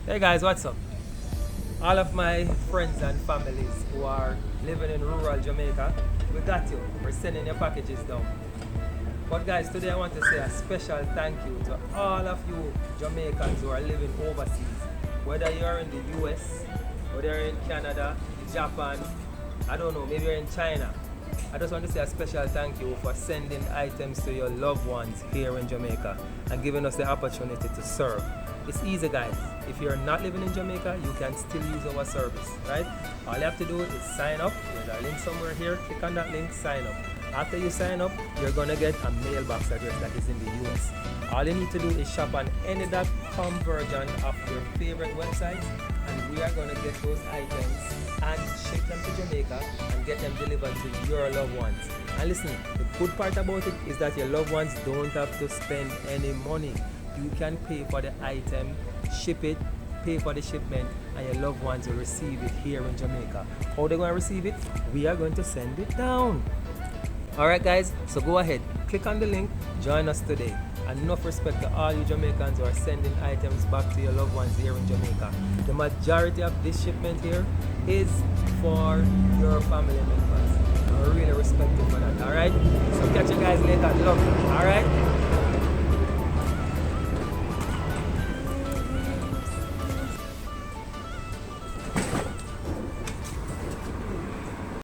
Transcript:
Hey guys, what's up? All of my friends and families who are living in rural Jamaica, we got you. We're sending your packages down. But guys, today I want to say a special thank you to all of you Jamaicans who are living overseas. Whether you're in the US, whether you're in Canada, Japan, I don't know, maybe you're in China. I just want to say a special thank you for sending items to your loved ones here in Jamaica and giving us the opportunity to serve. It's easy, guys. If you're not living in Jamaica, you can still use our service, right? All you have to do is sign up. There's a link somewhere here. Click on that link, sign up. After you sign up, you're gonna get a mailbox address that is in the US. All you need to do is shop on any.com version of your favorite websites, and we are gonna get those items and ship them to Jamaica and get them delivered to your loved ones. And listen, the good part about it is that your loved ones don't have to spend any money. You can pay for the item, ship it, pay for the shipment, and your loved ones will receive it here in Jamaica. How they going to receive it? We are going to send it down. Alright guys, so go ahead, click on the link, join us today. And enough respect to all you Jamaicans who are sending items back to your loved ones here in Jamaica. The majority of this shipment here is for your family members. I really respect you for that, alright? So catch you guys later, love you, alright?